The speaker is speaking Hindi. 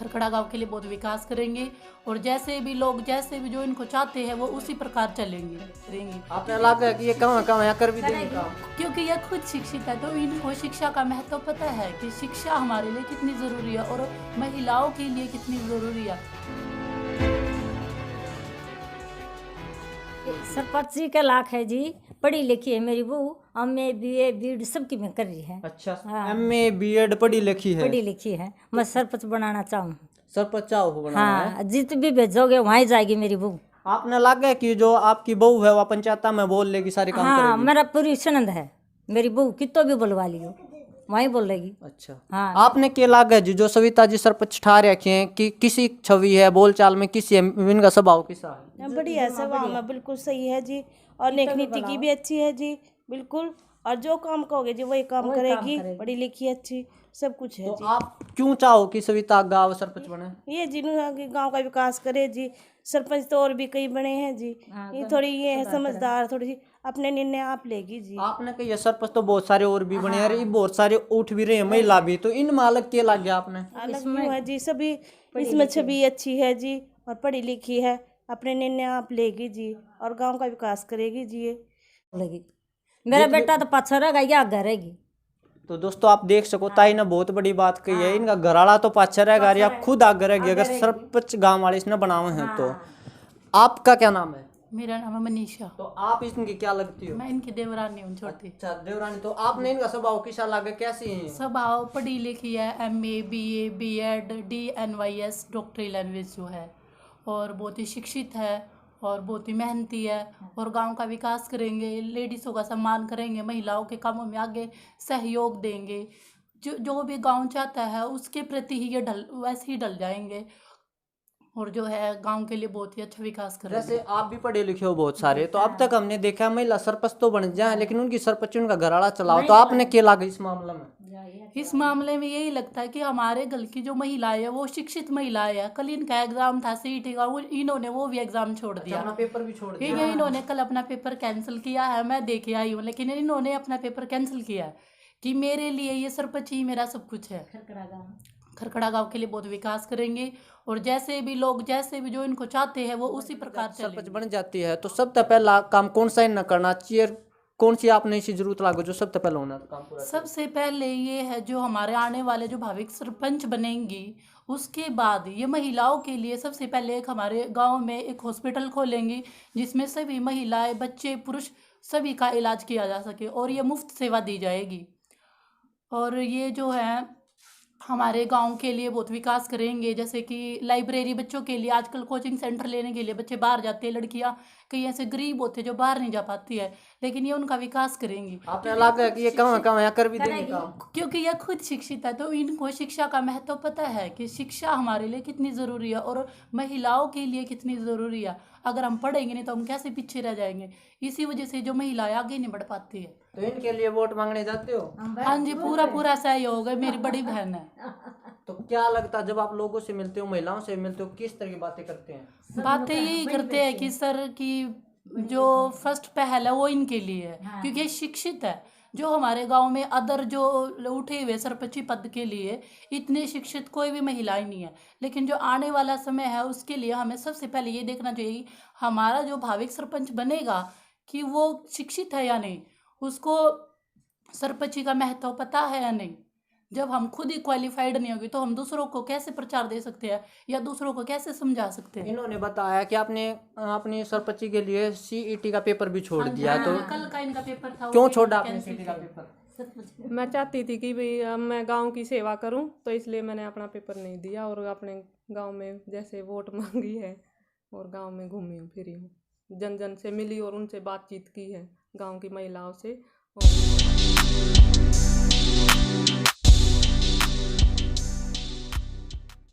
खरखड़ा गांव के लिए बहुत विकास करेंगे और जैसे भी लोग जैसे भी जो इनको चाहते हैं वो उसी प्रकार चलेंगे। आपने लगा है कि ये कहाँ यहाँ कर भी देंगे काम? क्योंकि ये खुद शिक्षित है तो इनको शिक्षा का महत्व पता है कि शिक्षा हमारे लिए कितनी ज़रूरी है और महिलाओं के लिए कितनी ज़रूरी है। सरपंच जी का लाख है जी, पढ़ी लिखी है मेरी बहू, MA BA BEd सबकी में कर रही है। अच्छा, हाँ। MA BEd पढ़ी लिखी है। पढ़ी लिखी है, मैं सरपंच बनाना चाहूँ। सरपंच चाहो बनाना है? हाँ, जित भी भेजोगे वहीं जाएगी मेरी बहू। आपने लगा है कि जो आपकी बहू है वो पंचायत में बोल लेगी सारे काम हाँ, करेगी? मेरा पूरी सनंद है, मेरी बहू कितो भी बुलवा लियो वहीं बोल लेगी। अच्छा, हाँ। आपने क्या लगा है जी जो सविता जी सरपंच ठा रखे हैं कि किसी छवि है बोलचाल में किसी है, इनका स्वभाव कैसा है? बढ़िया स्वभाव में बिल्कुल सही है जी, और नेक नीति की भी अच्छी है जी बिल्कुल, और जो काम कहोगे जी वही काम करेगी, पढ़ी लिखी अच्छी सब कुछ है तो जी। आप क्यों चाहो कि सविता गाँव सरपंच बने? ये जी गांव का विकास करे जी, सरपंच तो और भी कई बने हैं जी, ये थोड़ी ये है समझदार, थोड़ी सी अपने निर्णय आप लेगी जी। आपने कही सरपंच तो बहुत सारे और भी बने हैं, ये बहुत सारे उठ भी रहे हैं महिला भी, तो इन में अलग क्या लग गया आपने? अलग क्यों है जी, सभी इसमें छवि अच्छी है जी और पढ़ी लिखी है, अपने निर्णय आप लेगी जी और गांव का विकास करेगी जी। ये लगी मेरा बेटा तो पाछा रहेगा या आगे रहेगी। तो दोस्तों आप देख सको ताई ने बहुत बड़ी बात कही है, इनका घराला तो पाछा रहेगा या खुद आगे रहेगी अगर सरपंच गांव वाले इसने बनावे हैं तो। आपका क्या नाम है? मेरा नाम है मनीषा। तो आप इनकी क्या लगती हो? मैं इनकी देवरानी हूँ छोटी। अच्छा देवरानी, तो आपने इनका स्वभाव कैसा लगा, कैसी है? स्वभाव पढ़ी लिखी है, MA BA BEd DNYS डॉक्टरी लैंग्वेज जो है, और बहुत ही शिक्षित है और बहुत ही मेहनती है और गांव का विकास करेंगे, लेडीज़ों का सम्मान करेंगे, महिलाओं के कामों में आगे सहयोग देंगे, जो भी गांव चाहता है उसके प्रति ही ये वैसे ही ढल जाएंगे और जो है गांव के लिए बहुत ही अच्छा विकास करेंगे। जैसे आप भी पढ़े लिखे हो बहुत सारे, तो अब तक हमने देखा महिला सरपंच तो बन जाए लेकिन उनकी सरपंच उनका घराड़ा चलाओ, तो आपने क्या लगा इस मामले में? इस मामले में यही लगता है कि हमारे घर की जो महिलाएं है वो शिक्षित महिलाएं है। कल इनका एग्जाम था CET का, इन्होंने वो भी एग्जाम छोड़ दिया। अपना पेपर भी छोड़ दिया? ये इन्होंने कल अपना पेपर कैंसिल किया है, मैं देखे आई हूँ, लेकिन इन्होंने अपना पेपर कैंसिल किया है कि मेरे लिए ये सरपंच ही मेरा सब कुछ है। खरखड़ा गांव के लिए बहुत विकास करेंगे और जैसे भी लोग जैसे भी जो इनको चाहते हैं वो उसी प्रकार सरपंच बन जाती है तो सबसे पहला काम कौन सा इन्हें करना चाहिए, कौन सी आपने इसी जरूरत लागू जो सबसे पहले होना काम पूरा? सबसे पहले ये है जो हमारे आने वाले जो भावी सरपंच बनेंगी उसके बाद ये महिलाओं के लिए सबसे पहले एक हमारे गांव में एक हॉस्पिटल खोलेंगी जिसमें सभी महिलाएं बच्चे पुरुष सभी का इलाज किया जा सके और ये मुफ्त सेवा दी जाएगी। और ये जो है हमारे गांव के लिए बहुत विकास करेंगे, जैसे कि लाइब्रेरी बच्चों के लिए, आजकल कोचिंग सेंटर लेने के लिए बच्चे बाहर जाते हैं, लड़कियां कई ऐसे गरीब होते हैं जो बाहर नहीं जा पाती है, लेकिन ये उनका विकास करेंगी। आपने लगा है कि ये कहाँ यहाँ कर भी देंगे काम? क्योंकि ये खुद शिक्षित है तो इनको शिक्षा का महत्व पता है कि शिक्षा हमारे लिए कितनी ज़रूरी है और महिलाओं के लिए कितनी ज़रूरी है। अगर हम पढ़ेंगे नहीं तो हम कैसे पीछे रह जाएंगे, इसी वजह से जो महिलाएं आगे नहीं बढ़ पाती है। तो इनके लिए वोट मांगने जाते हो? हाँ जी, पूरा सहयोग है, मेरी बड़ी बहन है। तो क्या लगता जब आप लोगों से मिलते हो, महिलाओं से मिलते हो, किस तरह की बातें करते हैं? बातें यही करते हैं कि सर की जो फर्स्ट पहल है वो इनके लिए है, क्योंकि ये शिक्षित है। जो हमारे गांव में अदर जो उठे हुए सरपंची पद के लिए इतने शिक्षित कोई भी महिलाएं नहीं है, लेकिन जो आने वाला समय है उसके लिए हमें सबसे पहले ये देखना चाहिए हमारा जो भाविक सरपंच बनेगा कि वो शिक्षित है या नहीं, उसको सरपंची का महत्व पता है या नहीं। जब हम खुद ही क्वालिफाइड नहीं होगी तो हम दूसरों को कैसे प्रचार दे सकते हैं या दूसरों को कैसे समझा सकते हैं। इन्होंने बताया कि आपने अपनी सरपंची के लिए CET का पेपर भी छोड़ दिया, तो कल का इनका पेपर था, क्यों छोड़ा आपने CET का पेपर? मैं चाहती थी कि भाई अब मैं गांव की सेवा करूं, तो इसलिए मैंने अपना पेपर नहीं दिया और अपने गांव में जैसे वोट मांगी है और गांव में घूमी हूँ फिरी हूँ, जन जन से मिली और उनसे बातचीत की है गांव की महिलाओं से। और